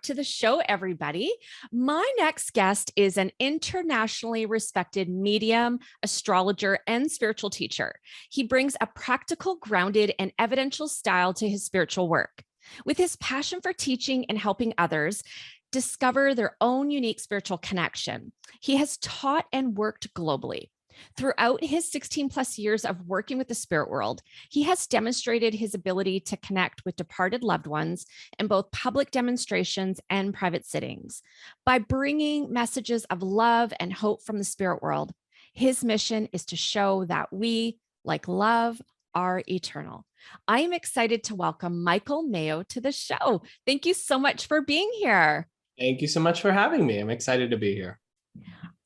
back to the show, everybody. My next guest is an internationally respected medium, astrologer, and spiritual teacher. He brings a practical, grounded, and evidential style to his spiritual work. With his passion for teaching and helping others discover their own unique spiritual connection, he has taught and worked globally. Throughout his 16 plus years of working with the spirit world, he has demonstrated his ability to connect with departed loved ones in both public demonstrations and private sittings. By bringing messages of love and hope from the spirit world, his mission is to show that we, like love, are eternal. I am excited to welcome Michael Mayo to the show. Thank you so much for being here. Thank you so much for having me. I'm excited to be here.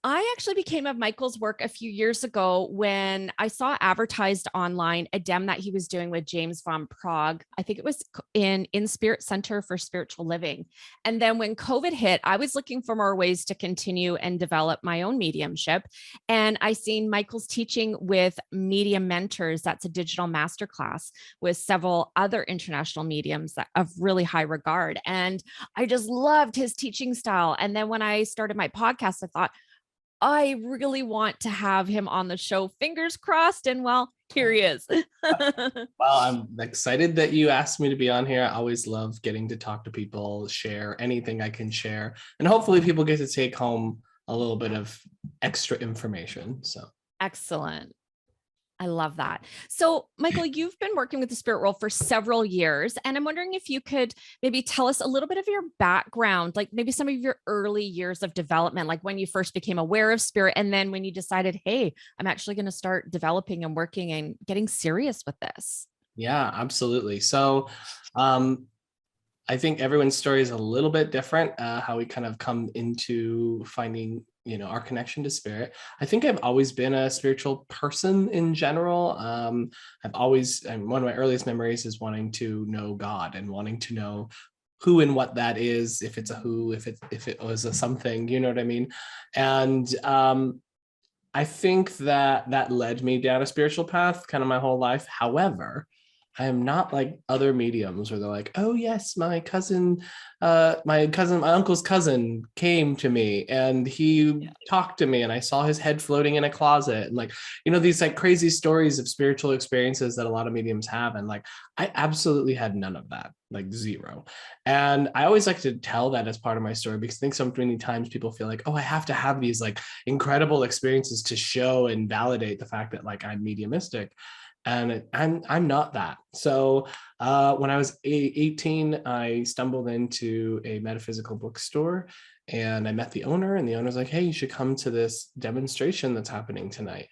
I actually became of Michael's work a few years ago when I saw advertised online a dem that he was doing with James Vaughn Praagh. I think it was in Spirit Center for Spiritual Living. And then when COVID hit, I was looking for more ways to continue and develop my own mediumship. And I seen Michael's teaching with Medium Mentors. That's a digital masterclass with several other international mediums that of really high regard. And I just loved his teaching style. And then when I started my podcast, I thought, I really want to have him on the show. Fingers crossed. And well, here he is. Well, I'm excited that you asked me to be on here. I always love getting to talk to people, share anything I can share. And hopefully people get to take home a little bit of extra information. So excellent. I love that. So, Michael, you've been working with the spirit world for several years, and I'm wondering if you could maybe tell us a little bit of your background, like maybe some of your early years of development, like when you first became aware of spirit, and then when you decided, hey, I'm actually going to start developing and working and getting serious with this. Yeah, absolutely. So, I think everyone's story is a little bit different, how we kind of come into finding our connection to spirit. I think I've always been a spiritual person in general. And one of my earliest memories is wanting to know God and wanting to know who and what that is, if it's a who, if it was a something, you know what I mean? And I think that led me down a spiritual path kind of my whole life. However, I am not like other mediums where they're like, oh yes, my uncle's cousin came to me and he talked to me and I saw his head floating in a closet, and these like crazy stories of spiritual experiences that a lot of mediums have. And like, I absolutely had none of that, like zero. And I always like to tell that as part of my story, because I think so many times people feel like, oh, I have to have these like incredible experiences to show and validate the fact that like I'm mediumistic. And I'm not that. So when I was 18, I stumbled into a metaphysical bookstore and I met the owner, and the owner's like, hey, you should come to this demonstration that's happening tonight.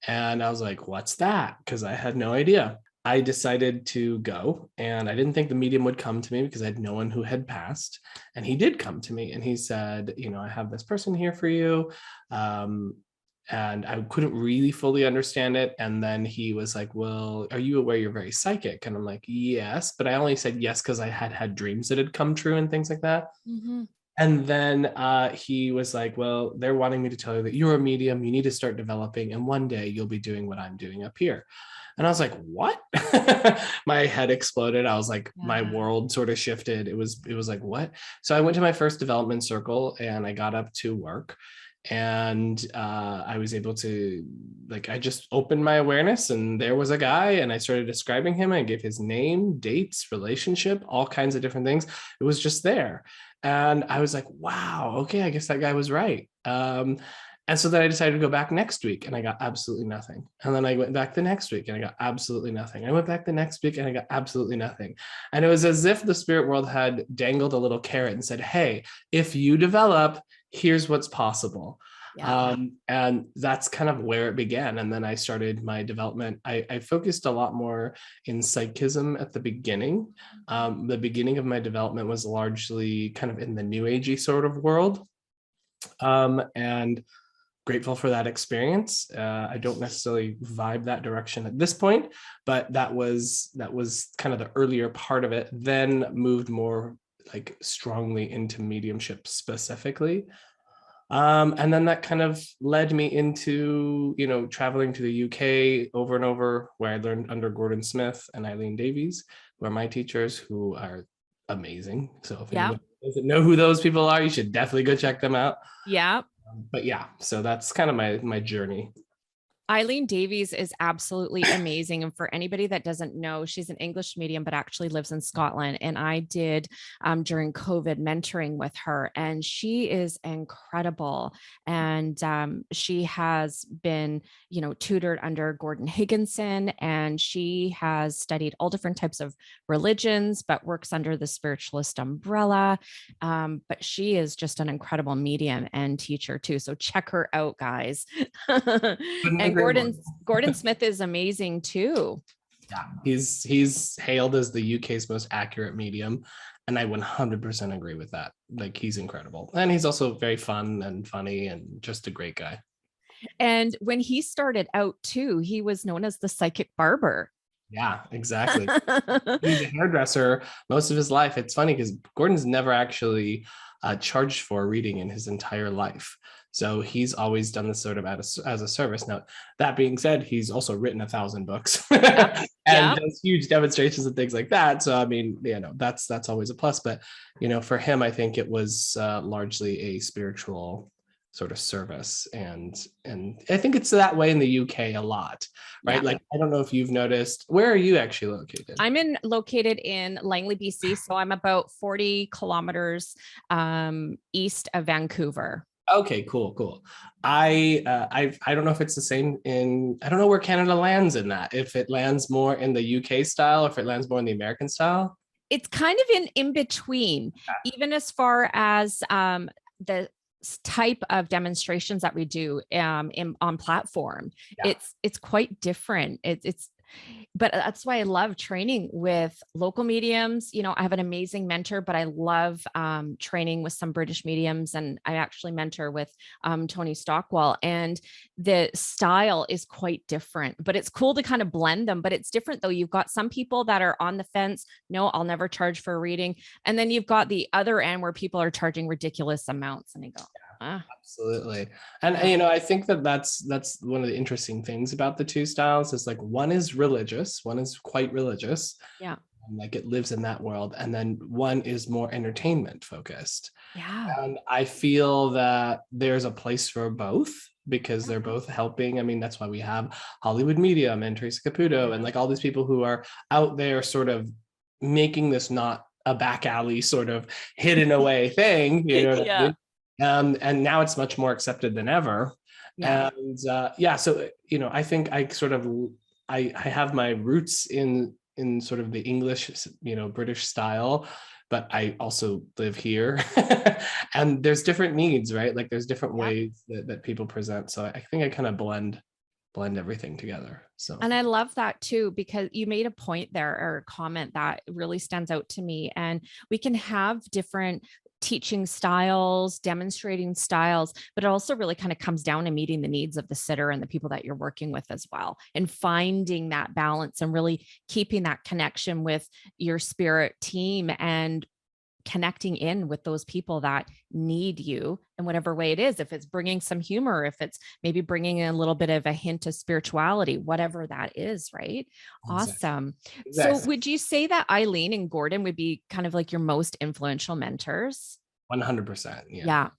And I was like, what's that? Because I had no idea. I decided to go, and I didn't think the medium would come to me because I had no one who had passed. And he did come to me and he said, I have this person here for you. And I couldn't really fully understand it. And then he was like, well, are you aware you're very psychic? And I'm like, yes, but I only said yes because I had dreams that had come true and things like that. Mm-hmm. And then he was like, well, they're wanting me to tell you that you're a medium, you need to start developing, and one day you'll be doing what I'm doing up here. And I was like, what? My head exploded. I was like, my world sort of shifted. It was like, what? So I went to my first development circle and I got up to work. And I was able to, I just opened my awareness and there was a guy and I started describing him. I gave his name, dates, relationship, all kinds of different things. It was just there. And I was like, wow, okay, I guess that guy was right. And so then I decided to go back next week and I got absolutely nothing. And then I went back the next week and I got absolutely nothing. I went back the next week and I got absolutely nothing. And it was as if the spirit world had dangled a little carrot and said, hey, if you develop, here's what's possible. Yeah. And that's kind of where it began. And then I started my development. I focused a lot more in psychism at the beginning. The beginning of my development was largely kind of in the new agey sort of world. And grateful for that experience. I don't necessarily vibe that direction at this point, but that was kind of the earlier part of it. Then moved more like strongly into mediumship specifically. And then that kind of led me into, traveling to the UK over and over, where I learned under Gordon Smith and Eileen Davies, who are my teachers, who are amazing. So if anyone doesn't know who those people are, you should definitely go check them out. Yeah. But yeah, so that's kind of my journey. Eileen Davies is absolutely amazing. And for anybody that doesn't know, she's an English medium, but actually lives in Scotland. And I did during COVID mentoring with her, and she is incredible. And she has been, tutored under Gordon Higginson, and she has studied all different types of religions, but works under the spiritualist umbrella. But she is just an incredible medium and teacher too. So check her out, guys. And Gordon Smith is amazing too. Yeah, he's hailed as the UK's most accurate medium, and I 100% agree with that. Like, he's incredible, and he's also very fun and funny and just a great guy. And when he started out too, he was known as the psychic barber. Yeah, exactly. He's a hairdresser most of his life. It's funny because Gordon's never actually charged for a reading in his entire life. So he's always done this sort of as a service. Now, that being said, he's also written 1,000 books and does huge demonstrations and things like that. So, I mean, that's always a plus. But, for him, I think it was largely a spiritual sort of service. And I think it's that way in the UK a lot, right? Yeah. Like, I don't know if you've noticed, where are you actually located? I'm located in Langley, BC. So I'm about 40 kilometers east of Vancouver. Okay, cool. I don't know if it's the same I don't know where Canada lands in that. If it lands more in the UK style, or if it lands more in the American style. It's kind of in between, even as far as the type of demonstrations that we do on platform. Yeah. It's quite different. But that's why I love training with local mediums. I have an amazing mentor, but I love training with some British mediums, and I actually mentor with Tony Stockwell, and the style is quite different, but it's cool to kind of blend them. But it's different though. You've got some people that are on the fence. No, I'll never charge for a reading. And then you've got the other end where people are charging ridiculous amounts, and they go, Absolutely. And I think that's one of the interesting things about the two styles is, like, one is religious, one is quite religious. Yeah. And, like, it lives in that world. And then one is more entertainment focused. Yeah. And I feel that there's a place for both, because they're both helping. I mean, that's why we have Hollywood Medium and Teresa Caputo and, like, all these people who are out there sort of making this not a back alley sort of hidden away thing, what I mean? And now it's much more accepted than ever. Yeah. And so, I think I have my roots in sort of the English, British style, but I also live here and there's different needs, right? Like, there's different ways that people present. So I think I kind of blend everything together. So, and I love that too, because you made a point there, or a comment that really stands out to me. And we can have different teaching styles, demonstrating styles, but it also really kind of comes down to meeting the needs of the sitter and the people that you're working with as well, and finding that balance and really keeping that connection with your spirit team and connecting in with those people that need you in whatever way it is. If it's bringing some humor, if it's maybe bringing in a little bit of a hint of spirituality, whatever that is, right? Exactly. Awesome. Exactly. So would you say that Eileen and Gordon would be kind of like your most influential mentors? 100%. Yeah.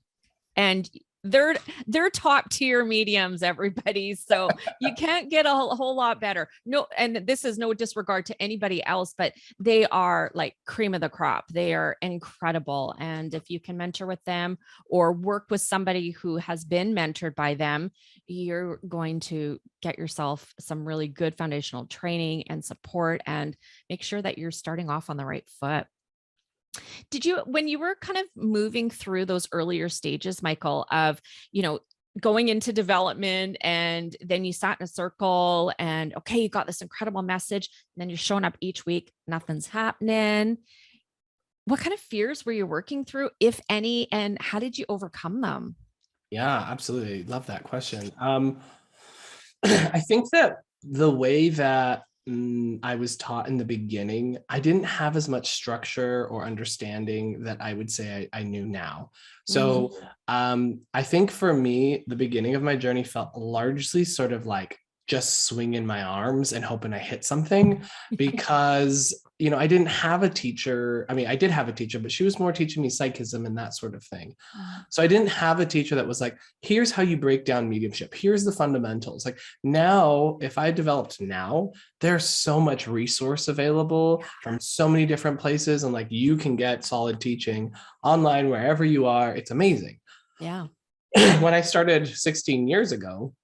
And they're top tier mediums, everybody. So you can't get a whole lot better. No, and this is no disregard to anybody else, but they are like cream of the crop. They are incredible. And if you can mentor with them or work with somebody who has been mentored by them, you're going to get yourself some really good foundational training and support, and make sure that you're starting off on the right foot. Did you, when you were kind of moving through those earlier stages, Michael, of, going into development, and then you sat in a circle and, okay, you got this incredible message, and then you're showing up each week, nothing's happening. What kind of fears were you working through, if any, and how did you overcome them? Yeah, absolutely. Love that question. I think that the way that I was taught in the beginning, I didn't have as much structure or understanding that I would say I knew now. So I think for me, the beginning of my journey felt largely sort of like just swinging my arms and hoping I hit something, because, I didn't have a teacher. I mean, I did have a teacher, but she was more teaching me psychism and that sort of thing. So I didn't have a teacher that was like, here's how you break down mediumship. Here's the fundamentals. Like now, if I developed now, there's so much resource available from so many different places. And like, you can get solid teaching online wherever you are. It's amazing. Yeah. When I started 16 years ago,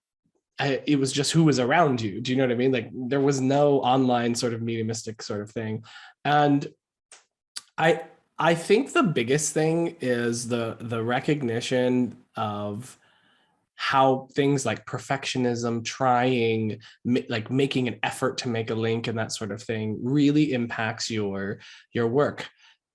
it was just who was around you. Do you know what I mean? Like there was no online sort of mediumistic sort of thing. And I think the biggest thing is the recognition of how things like perfectionism, trying, like making an effort to make a link and that sort of thing really impacts your work.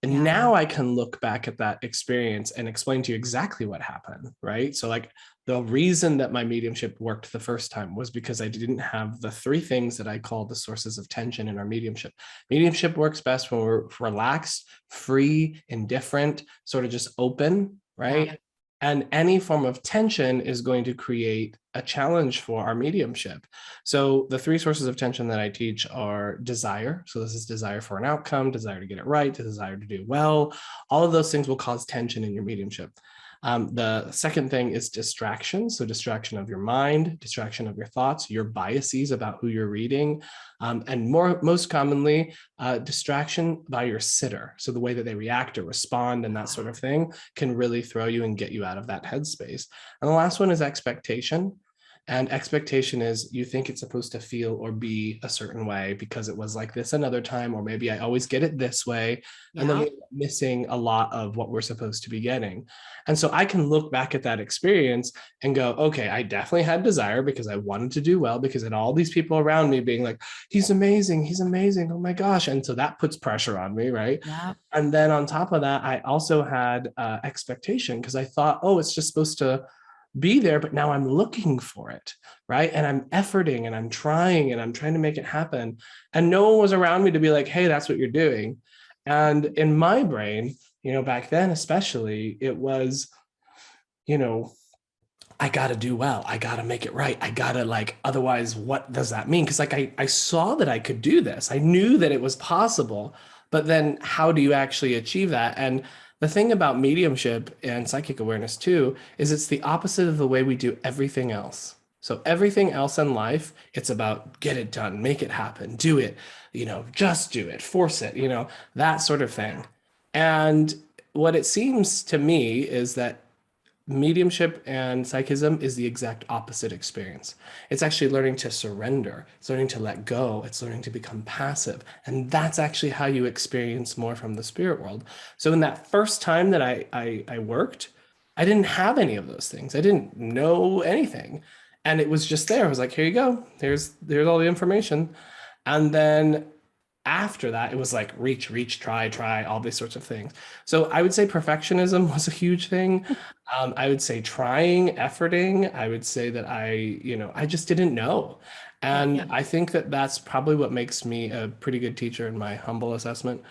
And now I can look back at that experience and explain to you exactly what happened, right? So like the reason that my mediumship worked the first time was because I didn't have the three things that I call the sources of tension in our mediumship. Mediumship works best when we're relaxed, free, indifferent, sort of just open, right? Yeah. And any form of tension is going to create a challenge for our mediumship. So the three sources of tension that I teach are desire. So this is desire for an outcome, desire to get it right, desire to do well. All of those things will cause tension in your mediumship. The second thing is distraction. So distraction of your mind, distraction of your thoughts, your biases about who you're reading, and most commonly, distraction by your sitter. So the way that they react or respond and that sort of thing can really throw you and get you out of that headspace. And the last one is expectation. And expectation is you think it's supposed to feel or be a certain way because it was like this another time, or maybe I always get it this way. Yeah. And then we're missing a lot of what we're supposed to be getting. And so I can look back at that experience and go, okay, I definitely had desire because I wanted to do well, because I had all these people around me being like, he's amazing. Oh my gosh. And so that puts pressure on me, right? Yeah. And then on top of that, I also had expectation because I thought, oh, it's just supposed to be there, but now I'm looking for it, right? And I'm efforting and I'm trying to make it happen. And no one was around me to be like, hey, that's what you're doing. And in my brain, back then especially, it was, I got to do well. I got to make it right. I got to otherwise, what does that mean? Because I saw that I could do this. I knew that it was possible, but then how do you actually achieve that? And the thing about mediumship and psychic awareness too, is it's the opposite of the way we do everything else. So everything else in life, it's about get it done, make it happen, do it, just do it, force it, that sort of thing. And what it seems to me is that mediumship and psychism is the exact opposite experience. It's actually learning to surrender. It's learning to let go. It's learning to become passive. And that's actually how you experience more from the spirit world. So in that first time that I worked, I didn't have any of those things. I didn't know anything. And it was just there. I was like, here you go. There's all the information. And then after that, it was like reach, try, all these sorts of things. So I would say perfectionism was a huge thing. I would say trying, efforting. I would say that I just didn't know. And I think that that's probably what makes me a pretty good teacher in my humble assessment,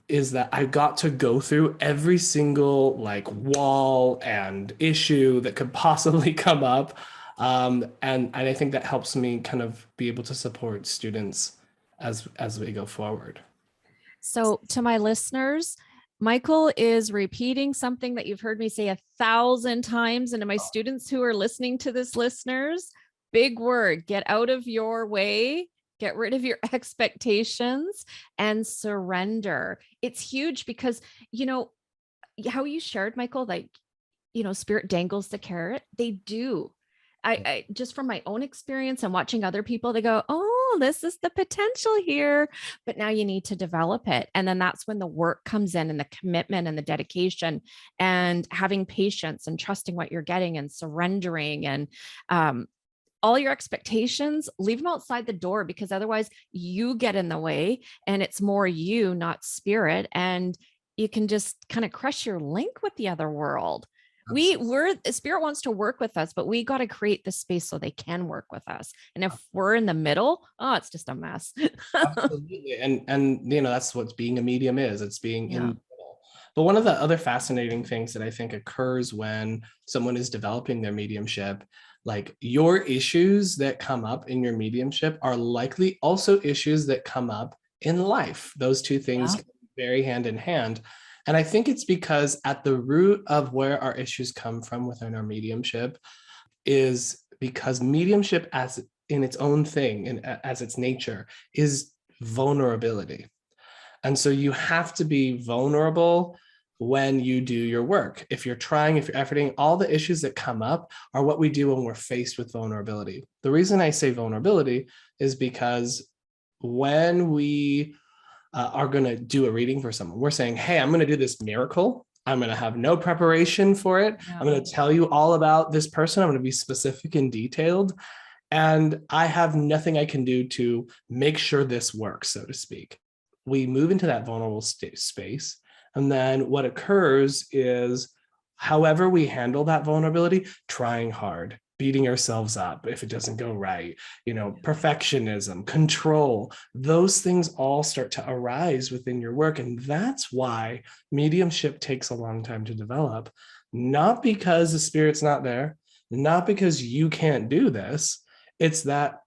is that I got to go through every single wall and issue that could possibly come up. And I think that helps me kind of be able to support students as we go forward. So to my listeners, Michael is repeating something that you've heard me say 1,000 times. And to my students who are listening to this, listeners, big word, get out of your way, get rid of your expectations and surrender. It's huge because, how you shared, Michael, spirit dangles the carrot. They do. I just from my own experience and watching other people, they go, oh, this is the potential here, but now you need to develop it. And then that's when the work comes in and the commitment and the dedication and having patience and trusting what you're getting and surrendering and, all your expectations, leave them outside the door, because otherwise you get in the way and it's more you, not spirit. And you can just kind of crush your link with the other world. Spirit wants to work with us, but we got to create the space so they can work with us. And if we're in the middle, it's just a mess. Absolutely. And that's what being a medium is. It's being in the middle. But one of the other fascinating things that I think occurs when someone is developing their mediumship, your issues that come up in your mediumship are likely also issues that come up in life. Those two things Yeah. go very hand in hand. And I think it's because at the root of where our issues come from within our mediumship is because mediumship as in its own thing and as its nature is vulnerability. And so you have to be vulnerable when you do your work. If you're trying, if you're efforting, all the issues that come up are what we do when we're faced with vulnerability. The reason I say vulnerability is because when we are going to do a reading for someone, we're saying, hey, I'm going to do this miracle. I'm going to have no preparation for it. Yeah. I'm going to tell you all about this person. I'm going to be specific and detailed. And I have nothing I can do to make sure this works, so to speak. We move into that vulnerable space. And then what occurs is, however we handle that vulnerability, trying hard, beating ourselves up if it doesn't go right, perfectionism, control, those things all start to arise within your work. And that's why mediumship takes a long time to develop, not because the spirit's not there, not because you can't do this. It's that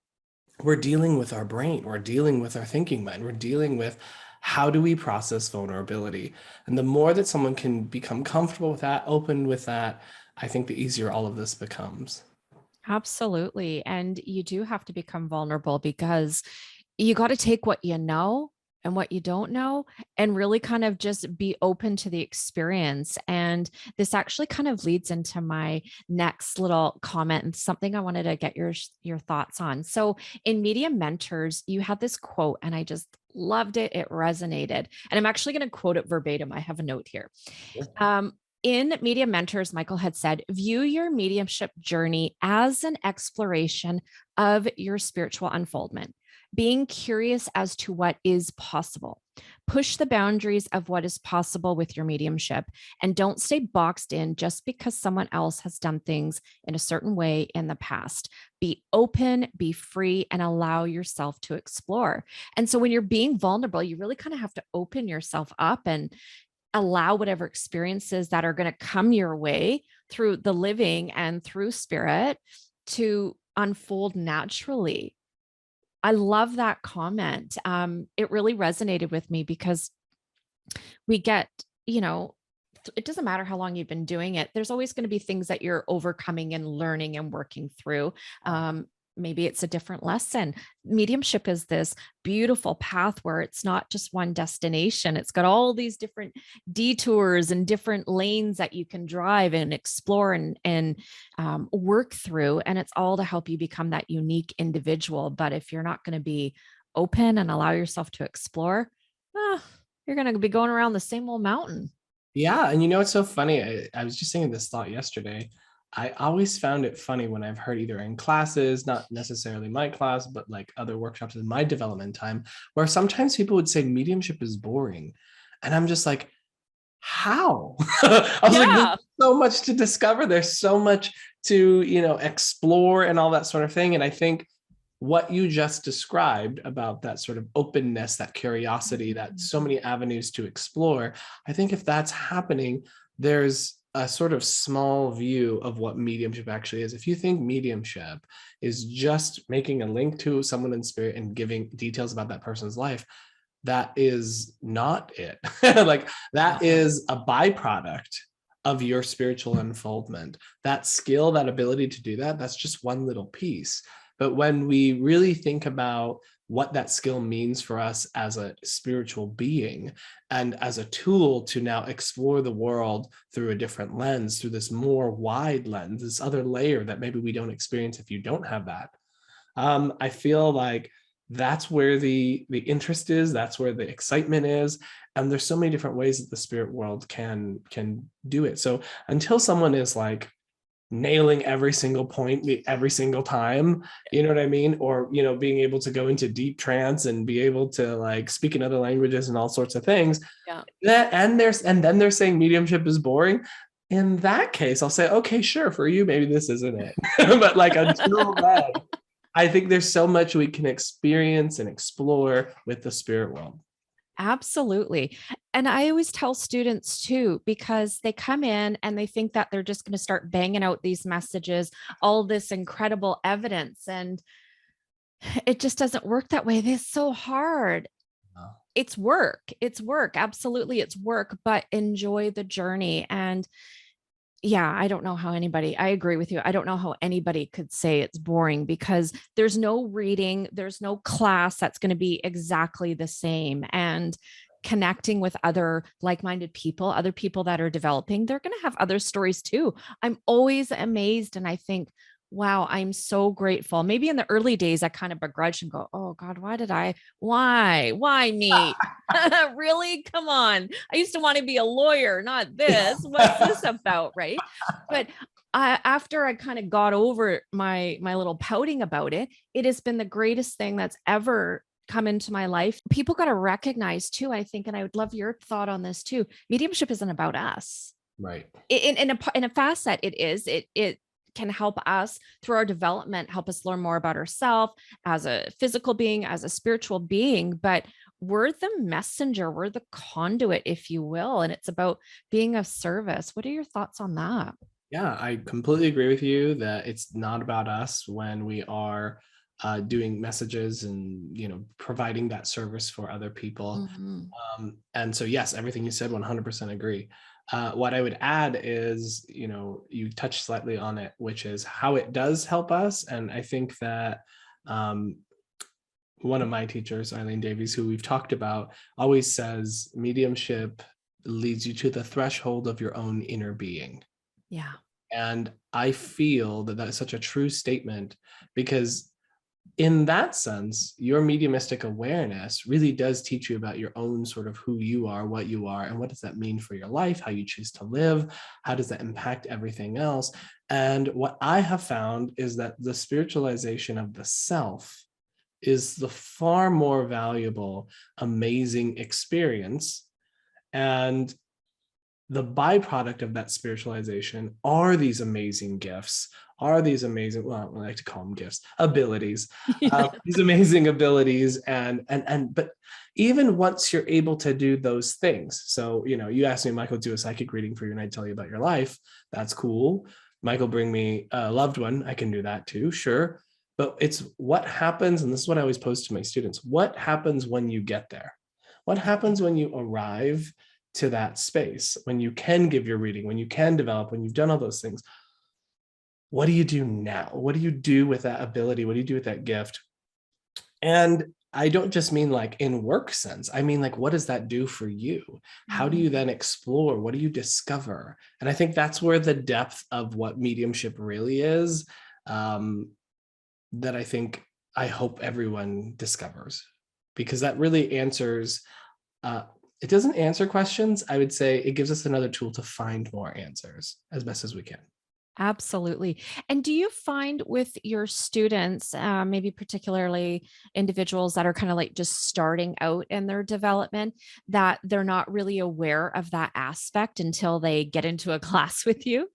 we're dealing with our brain, we're dealing with our thinking mind, we're dealing with how do we process vulnerability. And the more that someone can become comfortable with that, open with that, I think the easier all of this becomes. Absolutely. And you do have to become vulnerable because you got to take what you know and what you don't know and really kind of just be open to the experience. And this actually kind of leads into my next little comment and something I wanted to get your thoughts on. So in Medium Mentors, you had this quote and I just loved it. It resonated. And I'm actually going to quote it verbatim. I have a note here. In Medium Mentors, Michael had said, view your mediumship journey as an exploration of your spiritual unfoldment, being curious as to what is possible. Push the boundaries of what is possible with your mediumship and don't stay boxed in just because someone else has done things in a certain way in the past. Be open, be free, and allow yourself to explore. And so when you're being vulnerable, you really kind of have to open yourself up and allow whatever experiences that are going to come your way through the living and through spirit to unfold naturally. I love that comment. It really resonated with me because we get, it doesn't matter how long you've been doing it. There's always going to be things that you're overcoming and learning and working through. Maybe it's a different lesson. Mediumship is this beautiful path where it's not just one destination. It's got all these different detours and different lanes that you can drive and explore and work through. And it's all to help you become that unique individual. But if you're not going to be open and allow yourself to explore, you're going to be going around the same old mountain. Yeah. And it's so funny. I was just saying this thought yesterday. I always found it funny when I've heard either in classes, not necessarily my class, but like other workshops in my development time, where sometimes people would say mediumship is boring. And I'm just like, how? I was like, there's so much to discover. There's so much to, explore and all that sort of thing. And I think what you just described about that sort of openness, that curiosity, that so many avenues to explore, I think if that's happening, there's a sort of small view of what mediumship actually is. If you think mediumship is just making a link to someone in spirit and giving details about that person's life, that is not it. Like that is a byproduct of your spiritual unfoldment. That skill, that ability to do that, that's just one little piece. But when we really think about what that skill means for us as a spiritual being and as a tool to now explore the world through a different lens, through this more wide lens, this other layer that maybe we don't experience if you don't have that. I feel like that's where the interest is, that's where the excitement is. And there's so many different ways that the spirit world can do it. So until someone is like nailing every single point every single time, you know what I mean? Or, being able to go into deep trance and be able to like speak in other languages and all sorts of things. Yeah. And then they're saying mediumship is boring. In that case, I'll say, okay, sure, for you, maybe this isn't it. But like until then, I think there's so much we can experience and explore with the spirit world. Absolutely. And I always tell students too, because they come in and they think that they're just going to start banging out these messages, all this incredible evidence. And it just doesn't work that way. It's so hard. it's work. It's work. Absolutely. It's work, but enjoy the journey. And yeah, I agree with you. I don't know how anybody could say it's boring because there's no reading, there's no class that's going to be exactly the same. And connecting with other like-minded people, other people that are developing, they're going to have other stories too. I'm always amazed and I think, wow, I'm so grateful. Maybe in the early days, I kind of begrudged and go, oh God, why me? Really? Come on. I used to want to be a lawyer, not this. What's this about? Right. But after I kind of got over my little pouting about it, it has been the greatest thing that's ever come into my life. People got to recognize too, I think, and I would love your thought on this too. Mediumship isn't about us. Right. In a facet, it can help us through our development, help us learn more about ourselves as a physical being, as a spiritual being. But we're the messenger, we're the conduit, if you will. And it's about being of service. What are your thoughts on that? Yeah, I completely agree with you that it's not about us when we are doing messages and, providing that service for other people. Mhm. And so, yes, everything you said, 100% agree. What I would add is, you touched slightly on it, which is how it does help us. And I think that one of my teachers, Eileen Davies, who we've talked about, always says mediumship leads you to the threshold of your own inner being. Yeah. And I feel that is such a true statement because in that sense, your mediumistic awareness really does teach you about your own sort of who you are, what you are, and what does that mean for your life, how you choose to live, how does that impact everything else. And what I have found is that the spiritualization of the self is the far more valuable, amazing experience. And the byproduct of that spiritualization are these amazing gifts, are these amazing, well, I like to call them gifts, abilities, these amazing abilities. But even once you're able to do those things, so, you asked me, Michael, do a psychic reading for you and I tell you about your life. That's cool. Michael, bring me a loved one. I can do that too. Sure. But it's what happens. And this is what I always pose to my students. What happens when you get there? What happens when you arrive to that space, when you can give your reading, when you can develop, when you've done all those things? What do you do now? What do you do with that ability? What do you do with that gift? And I don't just mean like in work sense. I mean, like, what does that do for you? How do you then explore? What do you discover? And I think that's where the depth of what mediumship really is, that I hope everyone discovers, because that really answers, it doesn't answer questions. I would say it gives us another tool to find more answers as best as we can. Absolutely. And do you find with your students, maybe particularly individuals that are kind of like just starting out in their development, that they're not really aware of that aspect until they get into a class with you?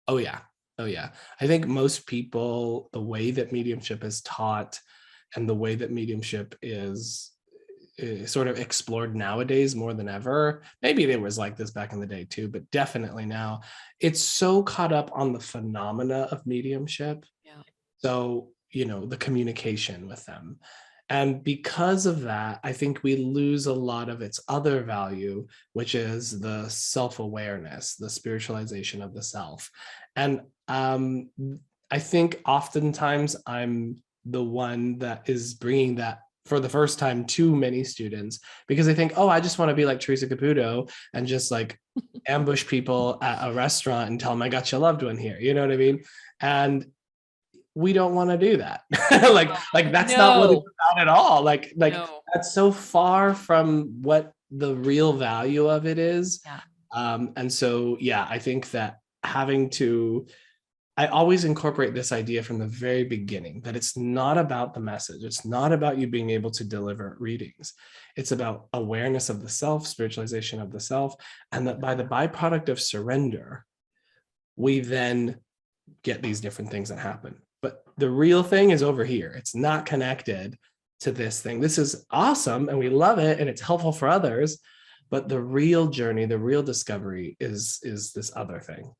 Oh yeah. Oh yeah. I think most people, the way that mediumship is taught and the way that mediumship is sort of explored nowadays more than ever. Maybe it was like this back in the day too, but definitely now it's so caught up on the phenomena of mediumship. Yeah. So, the communication with them. And because of that, I think we lose a lot of its other value, which is the self-awareness, the spiritualization of the self. And I think oftentimes I'm the one that is bringing that for the first time to many students, because they think, oh, I just want to be like Teresa Caputo and just like ambush people at a restaurant and tell them I got your loved one here. You know what I mean? And we don't want to do that. like that's not what it's about at all. Like No. that's so far from what the real value of it is. Yeah. And so, yeah, I think that I always incorporate this idea from the very beginning that it's not about the message. It's not about you being able to deliver readings. It's about awareness of the self, spiritualization of the self, and that by the byproduct of surrender, we then get these different things that happen. But the real thing is over here. It's not connected to this thing. This is awesome and we love it and it's helpful for others. But the real journey, the real discovery is this other thing.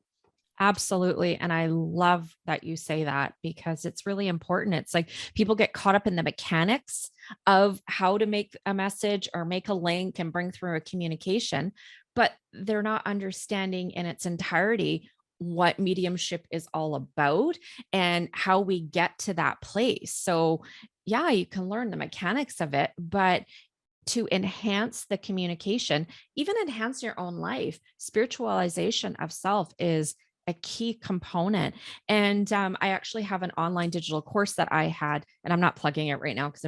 Absolutely. And I love that you say that because it's really important. It's like people get caught up in the mechanics of how to make a message or make a link and bring through a communication, but they're not understanding in its entirety what mediumship is all about and how we get to that place. So, yeah, you can learn the mechanics of it, but to enhance the communication, even enhance your own life, spiritualization of self is a key component. And I actually have an online digital course that I had, and I'm not plugging it right now because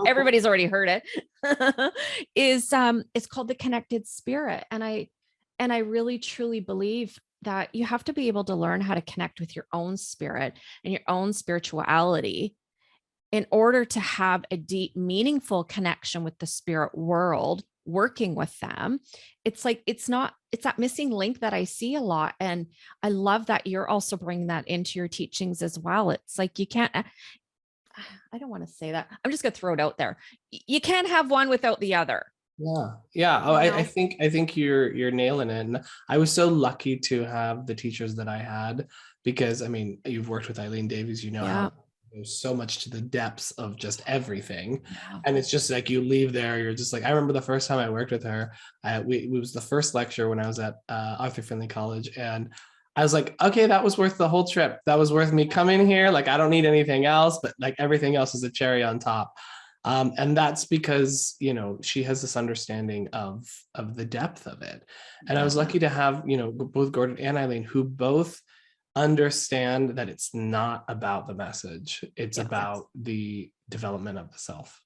everybody's already heard it. It's called The Connected Spirit, and I really truly believe that you have to be able to learn how to connect with your own spirit and your own spirituality in order to have a deep, meaningful connection with the spirit world, working with them. It's like, it's that missing link that I see a lot. And I love that you're also bringing that into your teachings as well. It's like, you can't, I don't want to say that. I'm just going to throw it out there. You can't have one without the other. Yeah. Yeah. Oh, You I know? think you're nailing it. And I was so lucky to have the teachers that I had, because I mean, you've worked with Eileen Davies, you know Yeah. how there's so much to the depths of just everything. Yeah. And it's just like you leave there, you're just like, I remember the first time I worked with her, it was the first lecture when I was at Arthur Findlay College. And I was like, okay, that was worth the whole trip. That was worth me coming here. Like, I don't need anything else, but like everything else is a cherry on top. And that's because, you know, she has this understanding of the depth of it. And I was lucky to have, you know, both Gordon and Eileen, who both understand that it's not about the message. It's Yes. about the development of the self.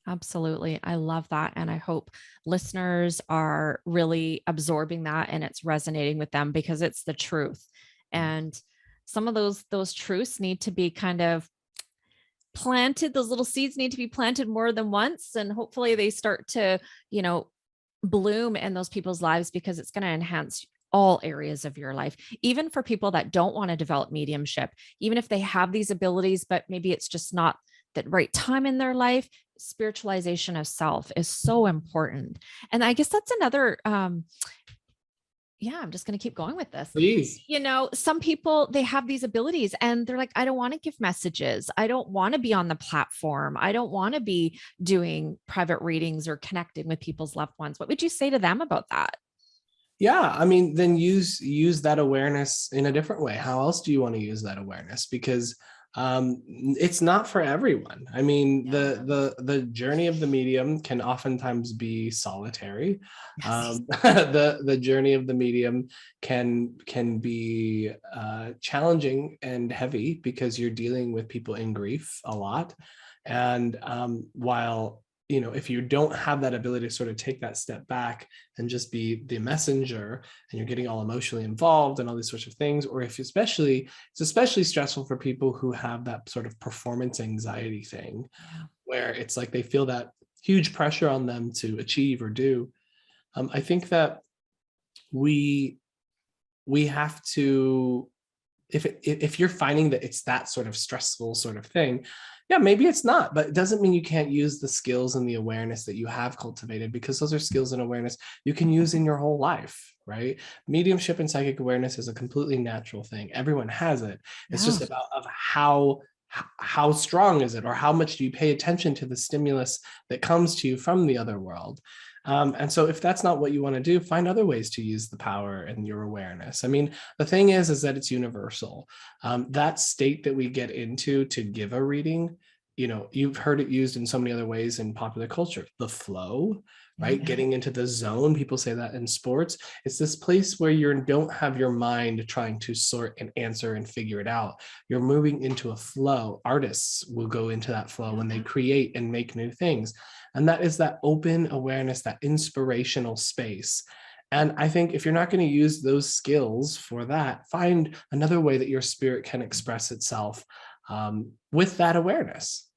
Absolutely. I love that. And I hope listeners are really absorbing that and it's resonating with them because it's the truth. And some of those truths need to be kind of planted. Those little seeds need to be planted more than once. And hopefully they start to, you know, bloom in those people's lives because it's going to enhance all areas of your life, even for people that don't want to develop mediumship, even if they have these abilities, but maybe it's just not the right time in their life. Spiritualization of self is so important. And I guess that's another, I'm just going to keep going with this. Please. You know, some people, they have these abilities and they're like, I don't want to give messages. I don't want to be on the platform. I don't want to be doing private readings or connecting with people's loved ones. What would you say to them about that? Yeah, I mean, then use that awareness in a different way. How else do you want to use that awareness? Because it's not for everyone. I mean, the journey of the medium can oftentimes be solitary. Yes. The journey of the medium can be challenging and heavy because you're dealing with people in grief a lot. And while, you know, if you don't have that ability to sort of take that step back and just be the messenger and you're getting all emotionally involved and all these sorts of things, or if it's especially stressful for people who have that sort of performance anxiety thing, where it's like they feel that huge pressure on them to achieve or do. I think that we have to, if you're finding that it's that sort of stressful sort of thing, yeah, maybe it's not, but it doesn't mean you can't use the skills and the awareness that you have cultivated, because those are skills and awareness you can use in your whole life, right? Mediumship and psychic awareness is a completely natural thing. Everyone has it. It's just about of how strong is it, or how much do you pay attention to the stimulus that comes to you from the other world. And so if that's not what you want to do, find other ways to use the power and your awareness. I mean, the thing is that it's universal. That state that we get into to give a reading, you know, you've heard it used in so many other ways in popular culture, the flow, right? Getting into the zone. People say that in sports. It's this place where you don't have your mind trying to sort and answer and figure it out. You're moving into a flow. Artists will go into that flow when they create and make new things. And that is that open awareness, that inspirational space. And I think if you're not going to use those skills for that, find another way that your spirit can express itself with that awareness.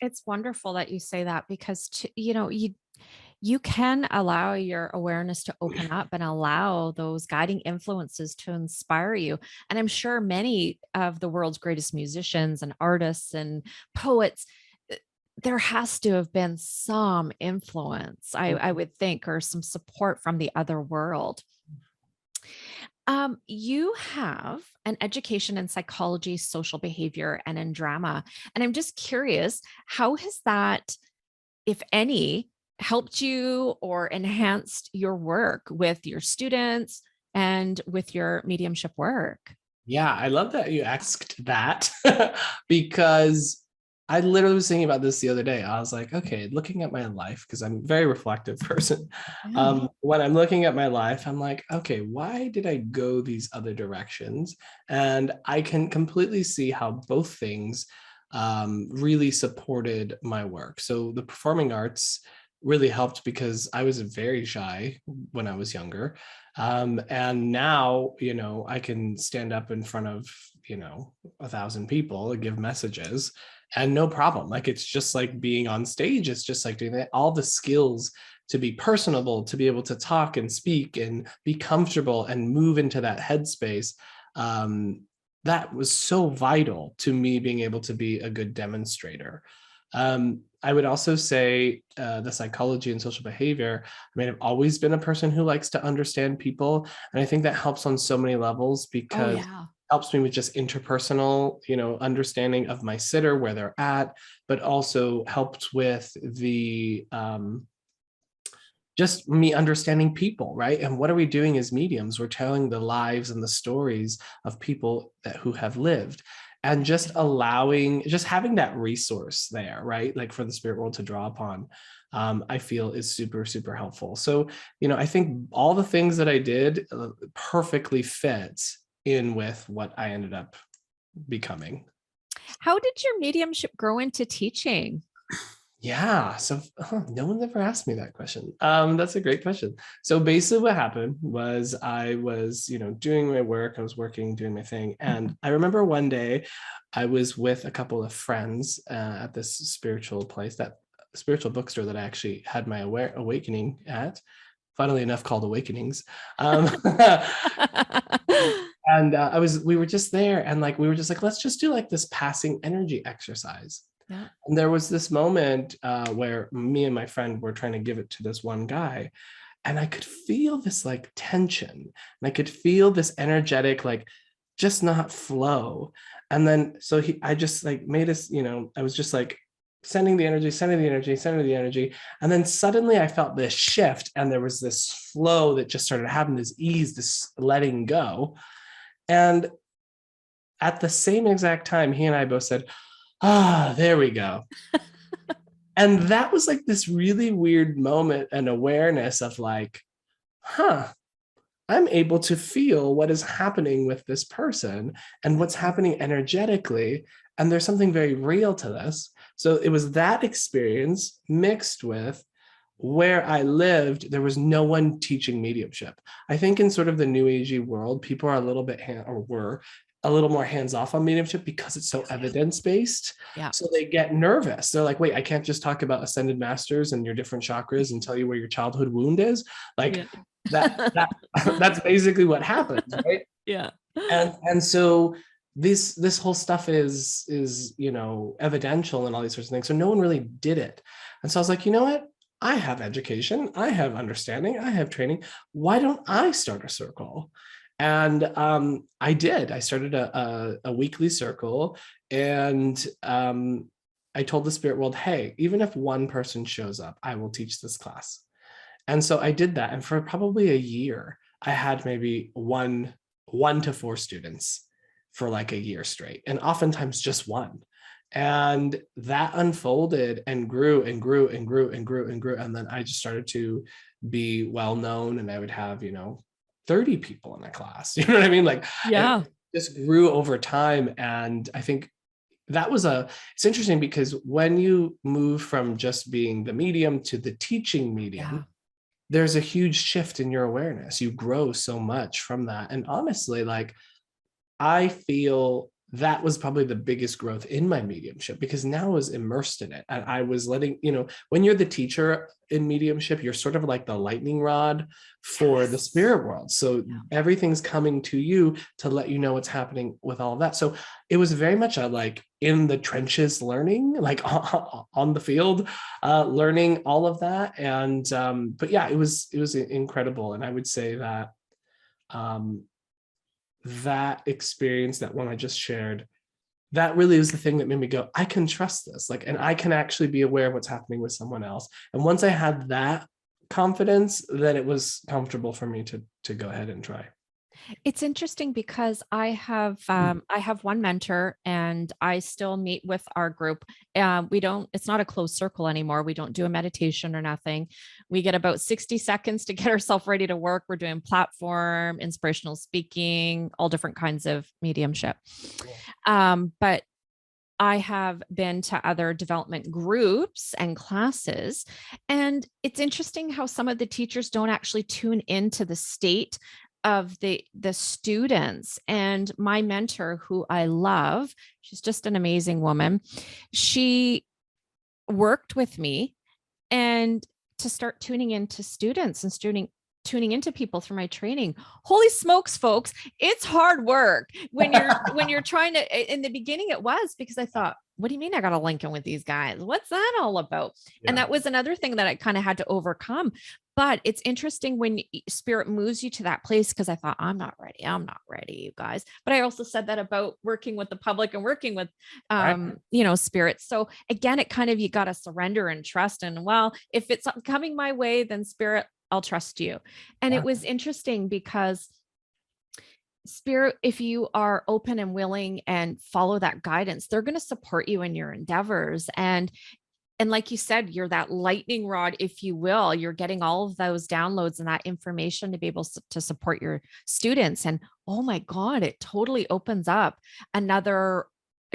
It's wonderful that you say that because, you know, you can allow your awareness to open up and allow those guiding influences to inspire you. And I'm sure many of the world's greatest musicians and artists and poets, there has to have been some influence, I would think, or some support from the other world. You have an education in psychology, social behavior, and in drama. And I'm just curious, how has that, if any, helped you or enhanced your work with your students and with your mediumship work? Yeah, I love that you asked that because I literally was thinking about this the other day. I was like, okay, looking at my life, because I'm a very reflective person. Yeah. When I'm looking at my life, I'm like, okay, why did I go these other directions? And I can completely see how both things really supported my work. So the performing arts really helped because I was very shy when I was younger. And now, I can stand up in front of, 1,000 people and give messages and no problem. Like, it's just like being on stage. It's just like doing that. All the skills to be personable, to be able to talk and speak and be comfortable and move into that headspace. Um, that was so vital to me being able to be a good demonstrator. I would also say the psychology and social behavior. I mean, I've always been a person who likes to understand people. And I think that helps on so many levels Oh, because it yeah. helps me with just interpersonal, understanding of my sitter, where they're at, but also helped with the just me understanding people, right? And what are we doing as mediums? We're telling the lives and the stories of people who have lived, and just having that resource there, right? Like for the spirit world to draw upon, I feel is super, super helpful. So, I think all the things that I did perfectly fit in with what I ended up becoming. How did your mediumship grow into teaching? Yeah. So no one's ever asked me that question. That's a great question. So basically what happened was I was, doing my work, I was working, doing my thing. And I remember one day I was with a couple of friends at this spiritual place, that spiritual bookstore that I actually had my awakening at, funnily enough, called Awakenings. And we were just there, and like we were just like, let's just do like this passing energy exercise. Yeah. And there was this moment where me and my friend were trying to give it to this one guy, and I could feel this like tension, and I could feel this energetic, like just not flow. And then so I just like made us, I was just like sending the energy, sending the energy, sending the energy. And then suddenly I felt this shift, and there was this flow that just started having this ease, this letting go. And at the same exact time, he and I both said, ah, there we go. And that was like this really weird moment and awareness of like, I'm able to feel what is happening with this person and what's happening energetically. And there's something very real to this. So it was that experience mixed with where I lived, there was no one teaching mediumship. I think in sort of the new agey world, people are a little bit were a little more hands off on mediumship because it's so evidence based. Yeah. So they get nervous. They're like, wait, I can't just talk about ascended masters and your different chakras and tell you where your childhood wound is. Like Yeah. that's basically what happens, right? Yeah. And so this whole stuff is evidential and all these sorts of things. So no one really did it. And so I was like, you know what? I have education, I have understanding, I have training. Why don't I start a circle? And I did. I started a weekly circle, and I told the spirit world, hey, even if one person shows up, I will teach this class. And so I did that. And for probably a year, I had maybe one to four students for like a year straight, and oftentimes just one. And that unfolded and grew and grew and grew and grew and grew. And then I just started to be well known, and I would have, 30 people in a class. You know what I mean? Like, Yeah. it just grew over time. And I think it's interesting because when you move from just being the medium to the teaching medium, there's a huge shift in your awareness. You grow so much from that. And honestly, like, I feel that was probably the biggest growth in my mediumship, because now I was immersed in it. And I was letting, when you're the teacher in mediumship, you're sort of like the lightning rod for the spirit world. So everything's coming to you to let you know what's happening with all of that. So it was very much a like in the trenches learning, like on the field, learning all of that. And but yeah, it was incredible. And I would say that that experience, that one I just shared, that really is the thing that made me go, I can trust this, like, and I can actually be aware of what's happening with someone else. And once I had that confidence, then it was comfortable for me to go ahead and try. It's interesting because I have one mentor and I still meet with our group. We don't, it's not a closed circle anymore. We don't do a meditation or nothing. We get about 60 seconds to get ourselves ready to work. We're doing platform, inspirational speaking, all different kinds of mediumship. But I have been to other development groups and classes, and it's interesting how some of the teachers don't actually tune into the state of the students. And my mentor, who I love, she's just an amazing woman. She worked with me and to start tuning into students and tuning into people through my training. Holy smokes, folks, it's hard work when you're trying to. In the beginning it was, because I thought, what do you mean I got to link in with these guys? What's that all about? Yeah. And that was another thing that I kind of had to overcome. But it's interesting when spirit moves you to that place, because I thought, I'm not ready, you guys. But I also said that about working with the public and working with spirits. So again, it kind of, you got to surrender and trust. And well, if it's coming my way, then spirit, I'll trust you. And it was interesting because spirit, if you are open and willing and follow that guidance, they're going to support you in your endeavors. And like you said, you're that lightning rod, if you will. You're getting all of those downloads and that information to be able to support your students. And oh my God, it totally opens up another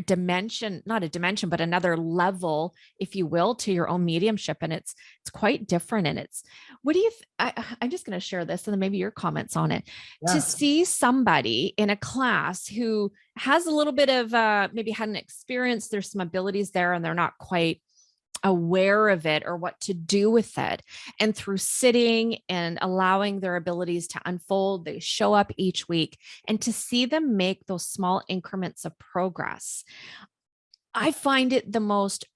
dimension, not a dimension, but another level, if you will, to your own mediumship. And it's quite different. And it's, what do you, I'm just going to share this and then maybe your comments on it. Yeah. To see somebody in a class who has a little bit of maybe had an experience, there's some abilities there and they're not quite aware of it or what to do with it. And through sitting and allowing their abilities to unfold, they show up each week, and to see them make those small increments of progress, I find it the most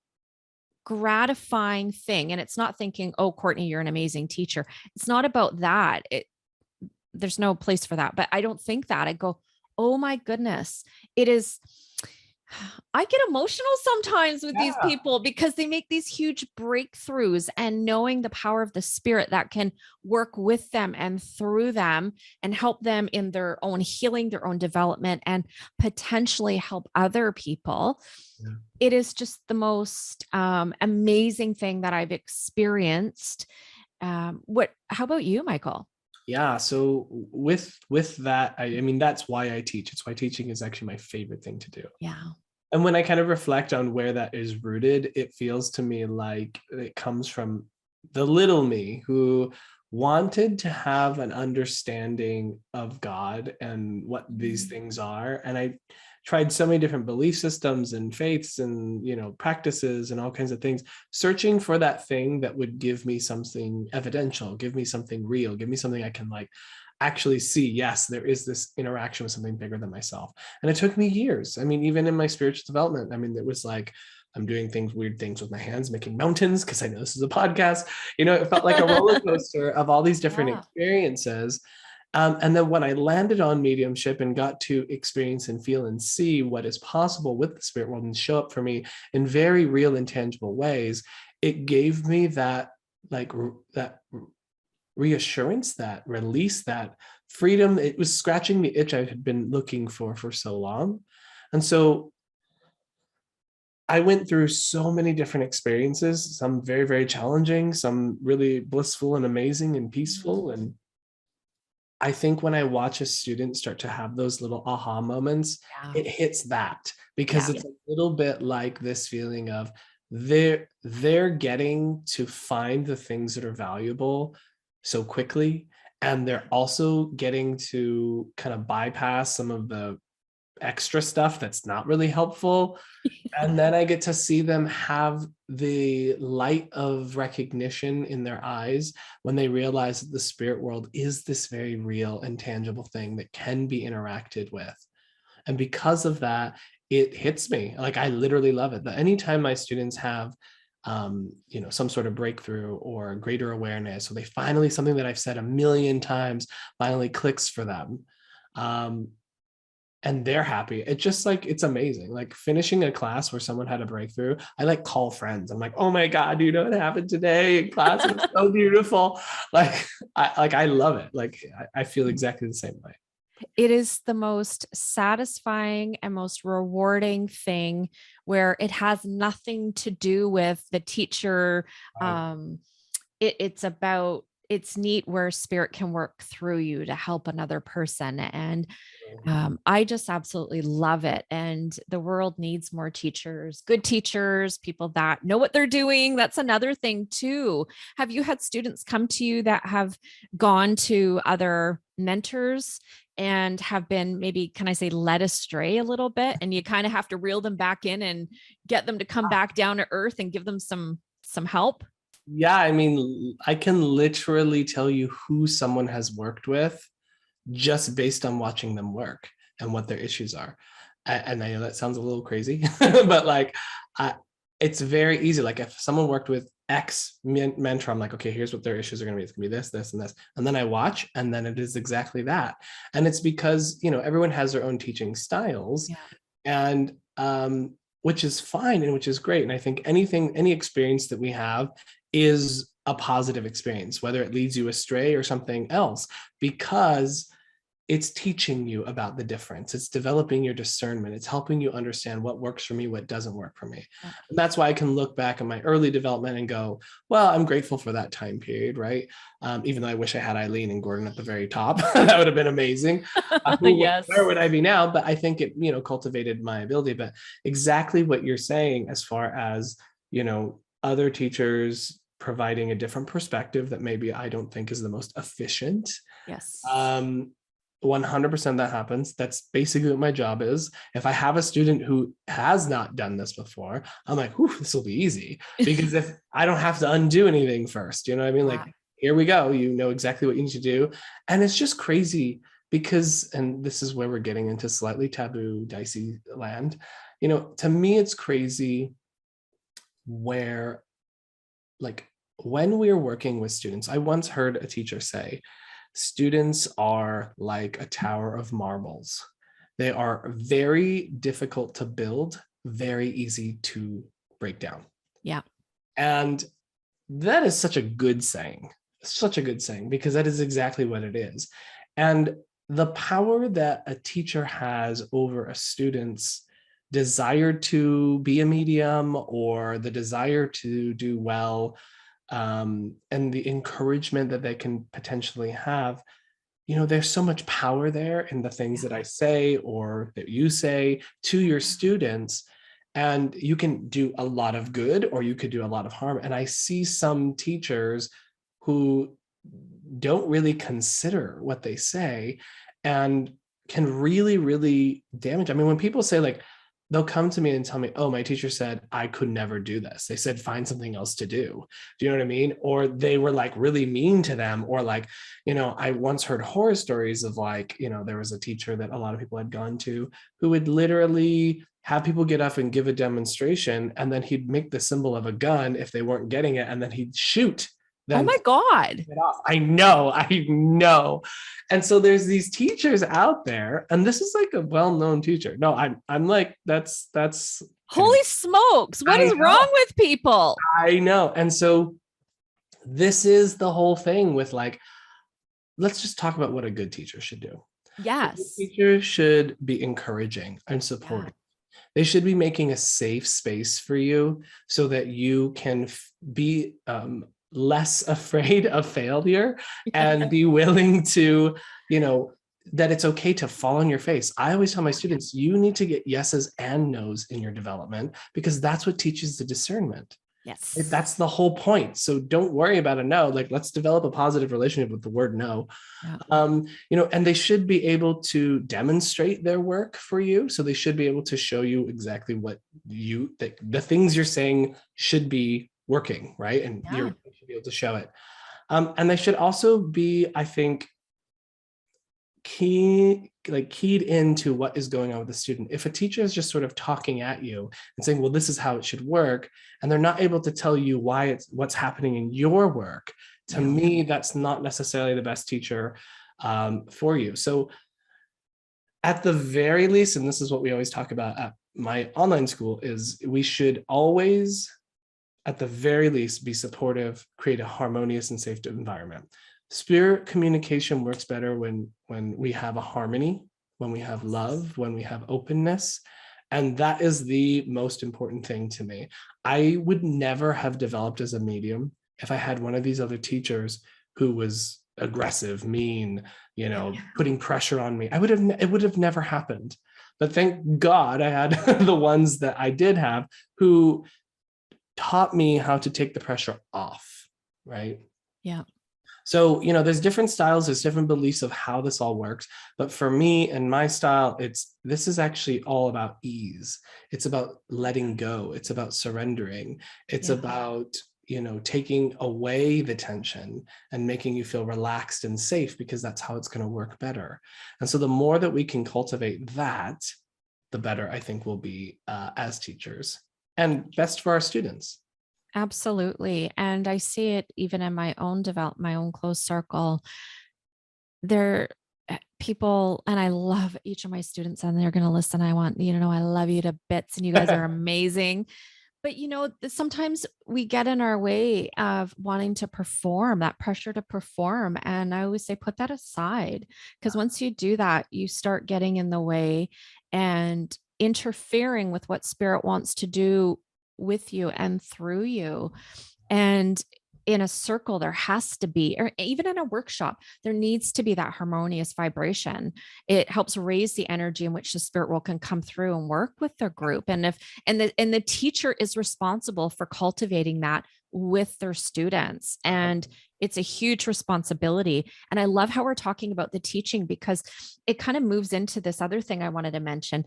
gratifying thing. And it's not thinking, oh, Courtney, you're an amazing teacher. It's not about that. There's no place for that. But I don't think that. I go, oh my goodness, it is. I get emotional sometimes with these people because they make these huge breakthroughs, and knowing the power of the spirit that can work with them and through them and help them in their own healing, their own development, and potentially help other people. Yeah. It is just the most amazing thing that I've experienced. How about you, Michael? Yeah. So with that, I mean, that's why I teach. It's why teaching is actually my favorite thing to do. Yeah. And when I kind of reflect on where that is rooted, it feels to me like it comes from the little me who wanted to have an understanding of God and what these things are. And I tried so many different belief systems and faiths and, practices and all kinds of things, searching for that thing that would give me something evidential, give me something real, give me something I can actually see. Yes, there is this interaction with something bigger than myself. And it took me years. I mean, even in my spiritual development, it was like, I'm doing weird things with my hands, making mountains, because I know this is a podcast. It felt like a roller coaster of all these different experiences. And then when I landed on mediumship and got to experience and feel and see what is possible with the spirit world and show up for me in very real and tangible ways, it gave me that reassurance, that release, that freedom. It was scratching the itch I had been looking for so long. And so I went through so many different experiences, some very, very challenging, some really blissful and amazing and peaceful. And I think when I watch a student start to have those little aha moments, it hits that, because it's a little bit like this feeling of they're getting to find the things that are valuable so quickly. And they're also getting to kind of bypass some of the extra stuff that's not really helpful. And then I get to see them have the light of recognition in their eyes when they realize that the spirit world is this very real and tangible thing that can be interacted with. And because of that, it hits me. I literally love it. But anytime my students have some sort of breakthrough or greater awareness, or they finally, something that I've said a million times finally clicks for them, and they're happy. It's just like, it's amazing. Like finishing a class where someone had a breakthrough. I like call friends. I'm like, oh my God, do you know what happened today in class? It was so beautiful. I love it. Like I feel exactly the same way. It is the most satisfying and most rewarding thing, where it has nothing to do with the teacher. Right. It's neat where spirit can work through you to help another person. And I just absolutely love it. And the world needs more teachers, good teachers, people that know what they're doing. That's another thing too. Have you had students come to you that have gone to other mentors and have been, maybe, can I say, led astray a little bit, and you kind of have to reel them back in and get them to come back down to earth and give them some help? Yeah, I mean, I can literally tell you who someone has worked with just based on watching them work and what their issues are. And I know that sounds a little crazy, but like, it's very easy. Like if someone worked with X mentor, I'm like, okay, here's what their issues are going to be. It's going to be this, this, and this. And then I watch, and then it is exactly that. And it's because, everyone has their own teaching styles. Yeah. And which is fine and which is great. And I think any experience that we have is a positive experience, whether it leads you astray or something else, because it's teaching you about the difference. It's developing your discernment. It's helping you understand what works for me, what doesn't work for me. And that's why I can look back at my early development and go, well, I'm grateful for that time period, right? Even though I wish I had Eileen and Gordon at the very top. That would have been amazing. Yes. Where would I be now? But I think it, cultivated my ability. But exactly what you're saying, as far as, other teachers providing a different perspective that maybe I don't think is the most efficient. Yes. 100% that happens. That's basically what my job is. If I have a student who has not done this before, I'm like, whew, this will be easy, because if I don't have to undo anything first, you know what I mean? Like, here we go. You know exactly what you need to do. And it's just crazy because, and this is where we're getting into slightly taboo, dicey land. To me, it's crazy where, like, when we're working with students, I once heard a teacher say, students are like a tower of marbles. They are very difficult to build, very easy to break down. Yeah. And that is such a good saying, because that is exactly what it is. And the power that a teacher has over a student's desire to be a medium, or the desire to do well, and the encouragement that they can potentially have, there's so much power there in the things that I say or that you say to your students. And you can do a lot of good, or you could do a lot of harm. And I see some teachers who don't really consider what they say and can really, really damage. I mean, when people say, like, they'll come to me and tell me, oh, my teacher said I could never do this. They said, find something else to do. Do you know what I mean? Or they were like really mean to them. Or like, I once heard horror stories of, like, there was a teacher that a lot of people had gone to who would literally have people get up and give a demonstration, and then he'd make the symbol of a gun if they weren't getting it, and then he'd shoot them. Oh my God. I know. And so there's these teachers out there, and this is like a well-known teacher. No, I'm like, that's holy smokes. What is wrong with people? I know. And so this is the whole thing with, like, let's just talk about what a good teacher should do. Yes. A good teacher should be encouraging and supporting. Yeah. They should be making a safe space for you so that you can be less afraid of failure and be willing to, that it's okay to fall on your face. I always tell my students, you need to get yeses and nos in your development, because that's what teaches the discernment. Yes. That's the whole point. So don't worry about a no. Like, let's develop a positive relationship with the word no. Yeah. And they should be able to demonstrate their work for you. So they should be able to show you exactly what the things you're saying should be working, right? And you should be able to show it. And they should also be, I think, keyed into what is going on with the student. If a teacher is just sort of talking at you and saying, well, this is how it should work, and they're not able to tell you what's happening in your work, to me, that's not necessarily the best teacher for you. So At the very least, and this is what we always talk about at my online school, is we should always, at the very least, be supportive, create a harmonious and safe environment. Spirit communication works better when we have a harmony, when we have love, when we have openness. And that is the most important thing to me. I would never have developed as a medium if I had one of these other teachers who was aggressive, mean, putting pressure on me. It would have never happened. But thank God I had the ones that I did have who taught me how to take the pressure off, right? Yeah. So, there's different styles, there's different beliefs of how this all works. But for me and my style, this is actually all about ease. It's about letting go. It's about surrendering. It's about, taking away the tension and making you feel relaxed and safe, because that's how it's going to work better. And so the more that we can cultivate that, the better I think we'll be as teachers, and best for our students. Absolutely. And I see it even in my own my own close circle. There people, and I love each of my students, and they're going to listen. I want you to know I love you to bits, and you guys are amazing. But sometimes we get in our way of wanting to perform, that pressure to perform. And I always say, put that aside, because once you do that, you start getting in the way and interfering with what spirit wants to do with you and through you. And in a circle, there has to be, or even in a workshop, there needs to be that harmonious vibration. It helps raise the energy in which the spirit world can come through and work with their group. And the teacher is responsible for cultivating that with their students. And it's a huge responsibility. And I love how we're talking about the teaching, because it kind of moves into this other thing I wanted to mention.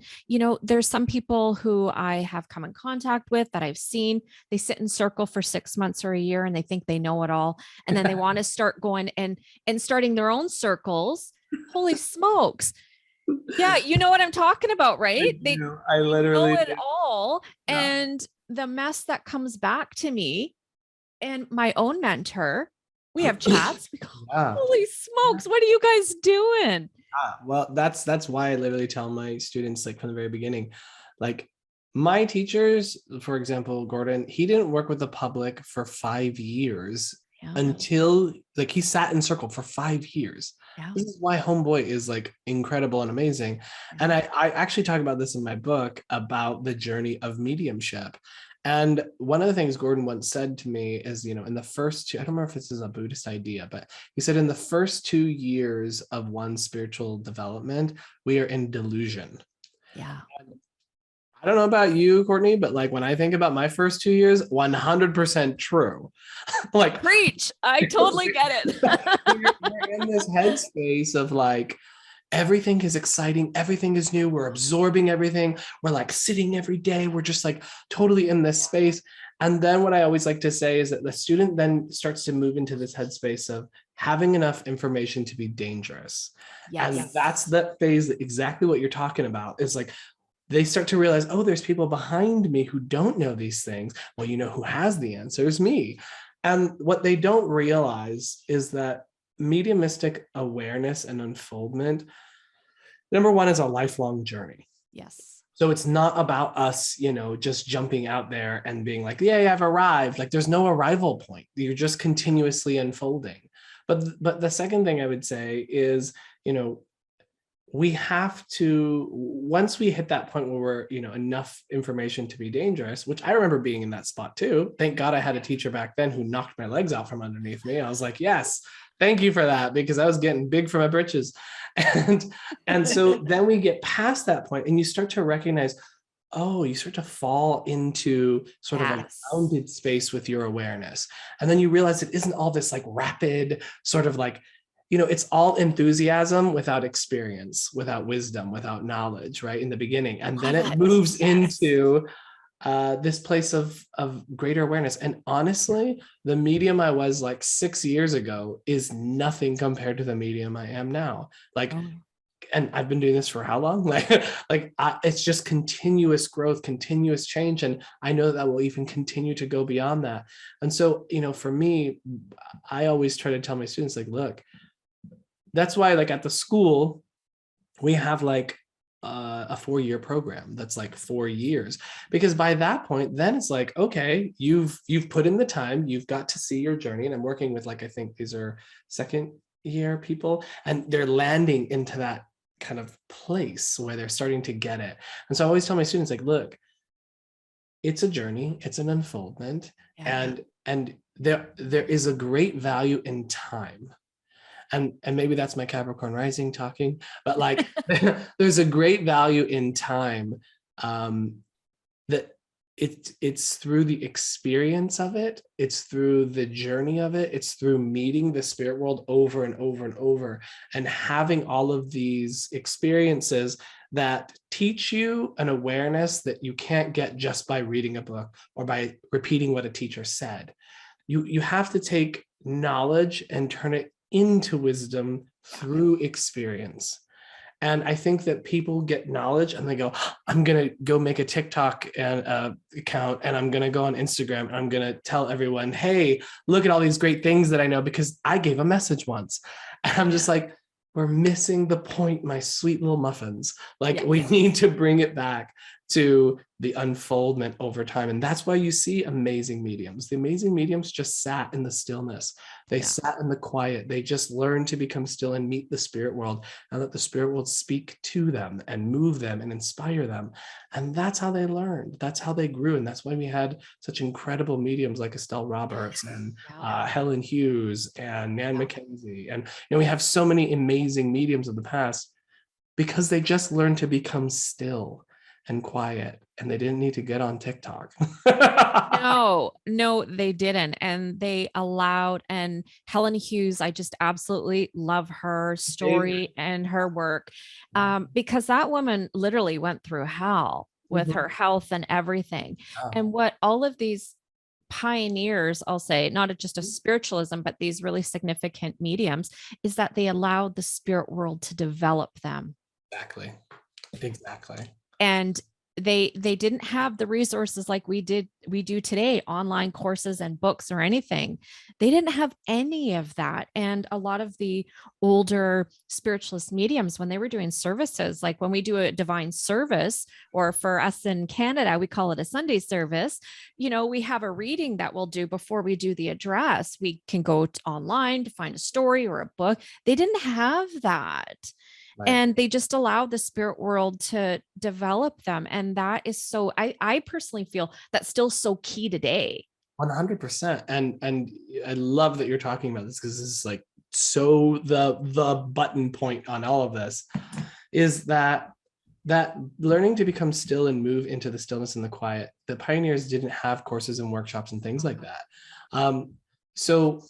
There's some people who I have come in contact with that I've seen, they sit in circle for 6 months or a year and they think they know it all. And then they want to start going and starting their own circles. Holy smokes. Yeah. You know what I'm talking about, right? I literally know it all. Yeah. And the mess that comes back to me and my own mentor, we have chats. Holy smokes, what are you guys doing? Well, that's why I literally tell my students, like, from the very beginning, like, my teachers, for example, Gordon, he didn't work with the public for 5 years until, like, he sat in circle for 5 years. This is why Homeboy is, like, incredible and amazing. And I actually talk about this in my book about the journey of mediumship. And one of the things Gordon once said to me is, in the first two, I don't remember if this is a Buddhist idea, but he said in the first 2 years of one's spiritual development, we are in delusion. Yeah. And I don't know about you, Courtney, but, like, when I think about my first 2 years, 100% true. Like, preach. I totally get it. we're in this headspace of, like, everything is exciting. Everything is new. We're absorbing everything. We're, like, sitting every day. We're just, like, totally in this space. And then what I always like to say is that the student then starts to move into this headspace of having enough information to be dangerous. Yes. And that's that phase, that exactly what you're talking about, is, like, they start to realize, oh, there's people behind me who don't know these things. Well, who has the answers? Me. And what they don't realize is that mediumistic awareness and unfoldment, number one, is a lifelong journey. Yes. So it's not about us, just jumping out there and being like, yeah, I've arrived. Like, there's no arrival point. You're just continuously unfolding. But the second thing I would say is, we have to, once we hit that point where we're, enough information to be dangerous, which I remember being in that spot too. Thank God I had a teacher back then who knocked my legs out from underneath me. I was like, yes, thank you for that, because I was getting big for my britches. And so then we get past that point and you start to recognize, you start to fall into sort of a bounded space with your awareness. And then you realize it isn't all this, like, rapid sort of, like, it's all enthusiasm without experience, without wisdom, without knowledge, right, in the beginning. And then it moves into this place of greater awareness. And honestly, the medium I was, like, 6 years ago is nothing compared to the medium I am now. Like, and I've been doing this for how long? It's just continuous growth, continuous change. And I know that will even continue to go beyond that. And so, for me, I always try to tell my students, like, look, that's why, like, at the school, we have, like, a 4-year program that's like 4 years, because by that point, then it's like, okay, you've put in the time, you've got to see your journey. And I'm working with, like, I think these are second year people, and they're landing into that kind of place where they're starting to get it. And so I always tell my students, like, look, it's a journey, it's an unfoldment, and there is a great value in time. And maybe that's my Capricorn rising talking, but like there's a great value in time, that it's through the experience of it, it's through the journey of it, it's through meeting the spirit world over and over and over, and having all of these experiences that teach you an awareness that you can't get just by reading a book or by repeating what a teacher said. You have to take knowledge and turn it into wisdom through experience. And I think that people get knowledge and they go, I'm going to go make a TikTok account, and I'm going to go on Instagram, and I'm going to tell everyone, hey, look at all these great things that I know because I gave a message once. And I'm just like, we're missing the point, my sweet little muffins. Like, we need to bring it back to the unfoldment over time. And that's why you see amazing mediums. The amazing mediums just sat in the stillness. They sat in the quiet. They just learned to become still and meet the spirit world, and let the spirit world speak to them and move them and inspire them. And that's how they learned. That's how they grew. And that's why we had such incredible mediums like Estelle Roberts and Helen Hughes and Nan Mackenzie. And we have so many amazing mediums of the past because they just learned to become still and quiet, and they didn't need to get on TikTok. No, they didn't. And they allowed, and Helen Hughes, I just absolutely love her story and her work, because that woman literally went through hell with her health and everything. And what all of these pioneers, I'll say, not just of spiritualism, but these really significant mediums, is that they allowed the spirit world to develop them. Exactly. And they didn't have the resources like we do today, online courses and books or anything. They didn't have any of that. And a lot of the older spiritualist mediums, when they were doing services, like when we do a divine service, or for us in Canada, we call it a Sunday service, we have a reading that we'll do before we do the address. We can go online to find a story or a book. They didn't have that. Right. And they just allowed the spirit world to develop them. And that is so, I personally feel that's still so key today. 100%. And I love that you're talking about this, because this is like, so the button point on all of this is that learning to become still and move into the stillness and the quiet. The pioneers didn't have courses and workshops and things like that. So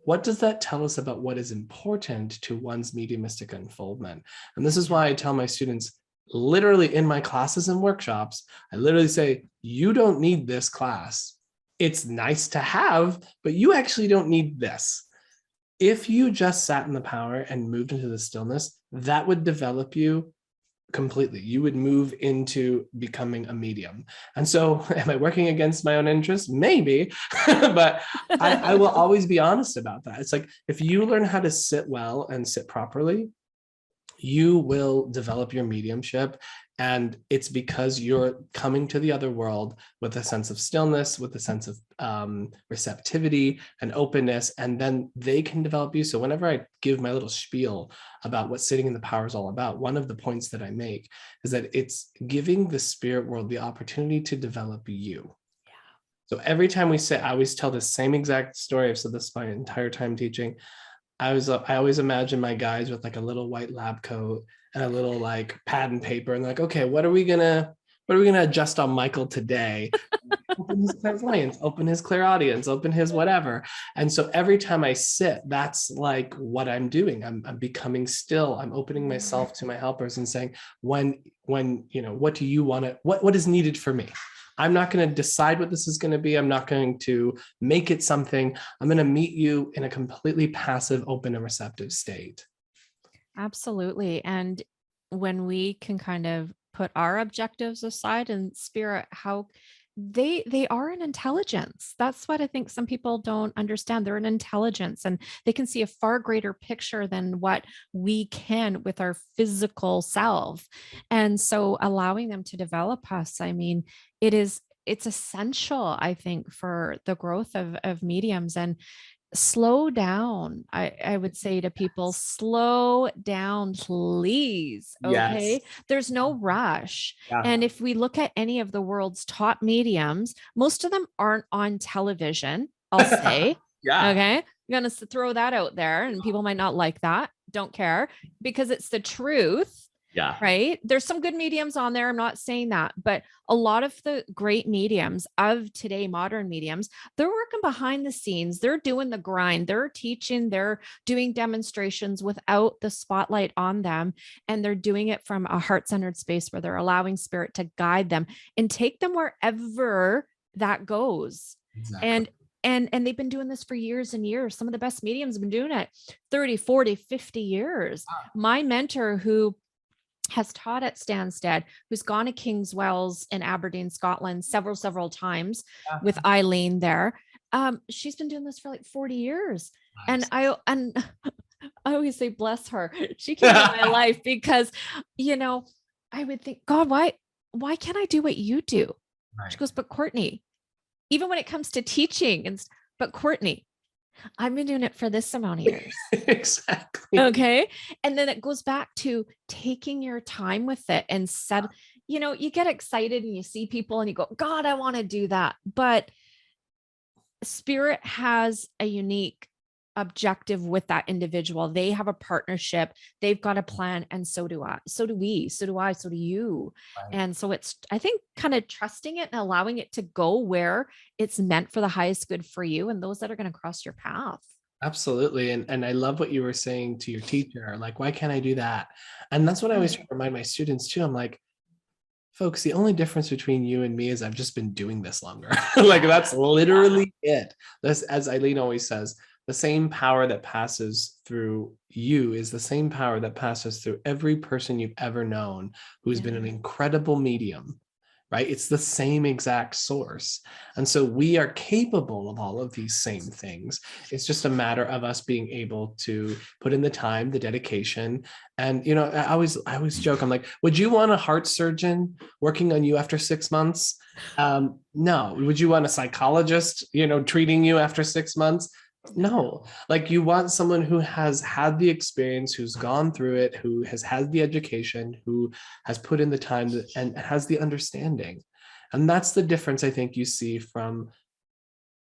what does that tell us about what is important to one's mediumistic unfoldment? And this is why I tell my students, literally in my classes and workshops, I literally say, you don't need this class. It's nice to have, but you actually don't need this. If you just sat in the power and moved into the stillness, that would develop you completely. You would move into becoming a medium. And so, am I working against my own interests? Maybe, but I will always be honest about that. It's like, if you learn how to sit well and sit properly, you will develop your mediumship. And it's because you're coming to the other world with a sense of stillness, with a sense of receptivity and openness, and then they can develop you. So whenever I give my little spiel about what sitting in the power is all about, one of the points that I make is that it's giving the spirit world the opportunity to develop you. So every time we sit, I always tell the same exact story. I've said this my entire time teaching. I always imagine my guys with like a little white lab coat and a little like pad and paper, and like, okay, what are we gonna adjust on Michael today? Open his clairvoyance, open his clairaudience, open his whatever. And so every time I sit, that's like what I'm doing. I'm becoming still. I'm opening myself to my helpers and saying, when what do you want to, what is needed for me? I'm not going to decide what this is going to be. I'm not going to make it something. I'm going to meet you in a completely passive, open, and receptive state. Absolutely. And when we can kind of put our objectives aside, and spirit, how they are an intelligence. That's what I think some people don't understand. They're an intelligence, and they can see a far greater picture than what we can with our physical self. And so allowing them to develop us, I mean, it's essential, I think, for the growth of mediums. And slow down. I would say to people, slow down, please. Yes. Okay. There's no rush. Yeah. And if we look at any of the world's top mediums, most of them aren't on television, I'll say. Yeah. Okay. I'm going to throw that out there, and people might not like that. Don't care, because it's the truth. Yeah. Right. There's some good mediums on there. I'm not saying that, but a lot of the great mediums of today, modern mediums, they're working behind the scenes. They're doing the grind. They're teaching, they're doing demonstrations without the spotlight on them. And they're doing it from a heart-centered space where they're allowing spirit to guide them and take them wherever that goes. Exactly. And they've been doing this for years and years. Some of the best mediums have been doing it 30, 40, 50 years. My mentor, who has taught at Stansted, who's gone to King's Wells in Aberdeen, Scotland, several times with Eileen there. She's been doing this for like 40 years. Nice. And I always say, bless her. She came in my life because, I would think, God, why can't I do what you do? Right. She goes, but Courtney, even when it comes to teaching, but Courtney, I've been doing it for this amount of years. Exactly. Okay. And then it goes back to taking your time with it and you get excited and you see people and you go, God, I want to do that. But spirit has a unique objective with that individual. They have a partnership. They've got a plan. And so do I. So do we. So do I. So do you. Right. And so it's, I think, kind of trusting it and allowing it to go where it's meant for the highest good for you and those that are going to cross your path. Absolutely. And I love what you were saying to your teacher, like, why can't I do that? And that's what I always try to remind my students too. I'm like, folks, the only difference between you and me is I've just been doing this longer. Like, that's literally it. That's, as Eileen always says, the same power that passes through you is the same power that passes through every person you've ever known who's been an incredible medium, right? It's the same exact source. And so we are capable of all of these same things. It's just a matter of us being able to put in the time, the dedication. And, I always joke, I'm like, would you want a heart surgeon working on you after 6 months? No. Would you want a psychologist, treating you after 6 months? No. Like, you want someone who has had the experience, who's gone through it, who has had the education, who has put in the time and has the understanding. And that's the difference I think you see from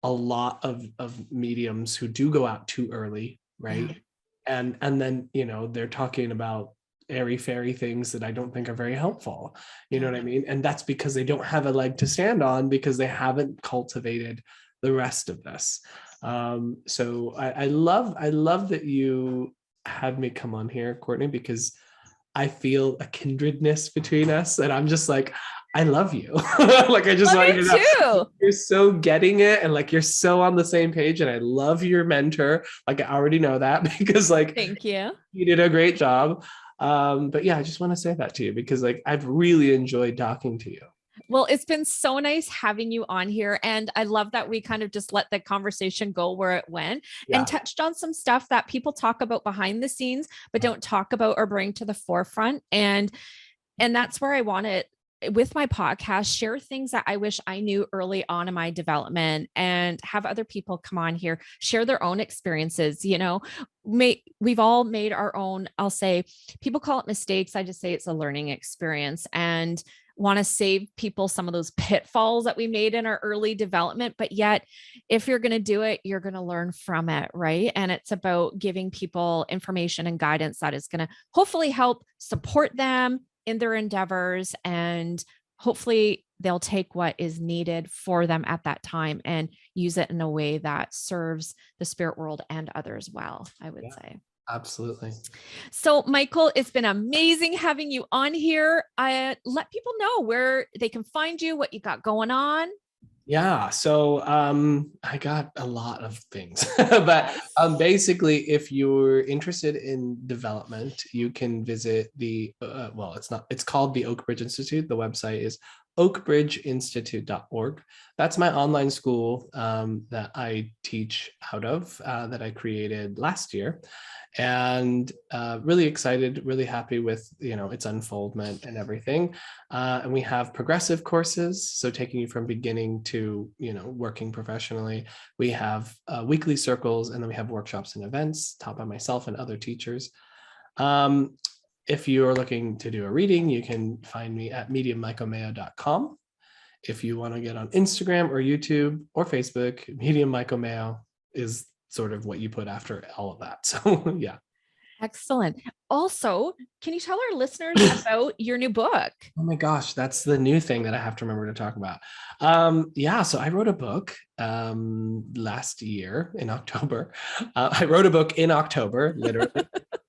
a lot of mediums who do go out too early, right? Yeah. And then, they're talking about airy-fairy things that I don't think are very helpful. You know what I mean? And that's because they don't have a leg to stand on, because they haven't cultivated the rest of this. So I love that you had me come on here, Courtney, because I feel a kindredness between us, and I'm just like, I love you. Like, I just want you to know you're so getting it, and like, you're so on the same page, and I love your mentor. Like, I already know that because, like, thank you. You did a great job. But yeah, I just want to say that to you because, like, I've really enjoyed talking to you. Well, it's been so nice having you on here. And I love that we kind of just let the conversation go where it went and touched on some stuff that people talk about behind the scenes, but don't talk about or bring to the forefront. And that's where I want to, with my podcast, share things that I wish I knew early on in my development and have other people come on here, share their own experiences. We've all made our own, I'll say, people call it mistakes. I just say it's a learning experience, and want to save people some of those pitfalls that we made in our early development. But yet, if you're going to do it, you're going to learn from it, right? And it's about giving people information and guidance that is going to hopefully help support them in their endeavors, and hopefully they'll take what is needed for them at that time and use it in a way that serves the spirit world and others well, I would say. Absolutely. So, Michael, it's been amazing having you on here. Let people know where they can find you, what you got going on. Yeah. So I got a lot of things, but basically, if you're interested in development, you can visit it's called the Oak Ridge Institute. The website is oakbridgeinstitute.org. That's my online school that I teach out of, that I created last year. And really excited, really happy with, its unfoldment and everything. And we have progressive courses, so taking you from beginning to, working professionally. We have weekly circles, and then we have workshops and events taught by myself and other teachers. If you are looking to do a reading, you can find me at mediummichaelmayo.com. If you want to get on Instagram or YouTube or Facebook, Medium Michael Mayo is sort of what you put after all of that. So yeah. Excellent. Also, can you tell our listeners about your new book? Oh my gosh, that's the new thing that I have to remember to talk about. So I wrote a book last year in October. I wrote a book in October, literally.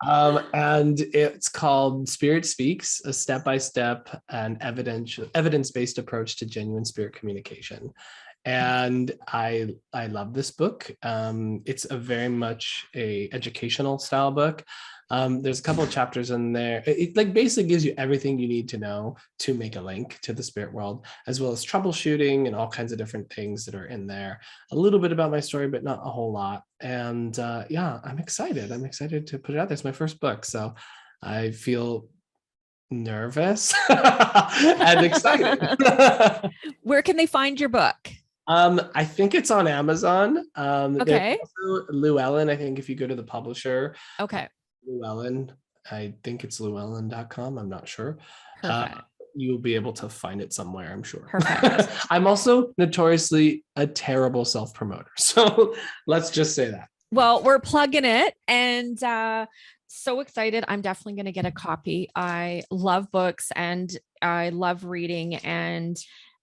And it's called Spirit Speaks, a step-by-step and evidence-based approach to genuine spirit communication. And I love this book. It's a very much a educational style book. There's a couple of chapters in there. It like basically gives you everything you need to know to make a link to the spirit world, as well as troubleshooting and all kinds of different things that are in there. A little bit about my story, but not a whole lot. And I'm excited. I'm excited to put it out there. It's my first book, so I feel nervous and excited. Where can they find your book? I think it's on Amazon. Okay. Also Llewellyn, I think if you go to the publisher. Okay. Llewellyn, I think it's llewellyn.com. I'm not sure. Perfect. You'll be able to find it somewhere, I'm sure. Perfect. I'm also notoriously a terrible self-promoter. So let's just say that. Well, we're plugging it, and so excited. I'm definitely going to get a copy. I love books and I love reading, and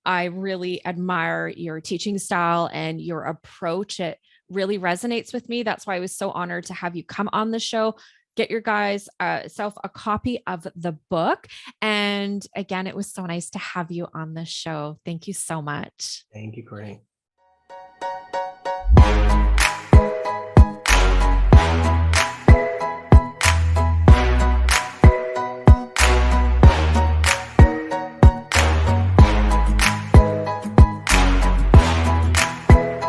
I really admire your teaching style and your approach. It really resonates with me. That's why I was so honored to have you come on the show. Get your guys self a copy of the book. And again, it was so nice to have you on the show. Thank you so much. Thank you, Courtney.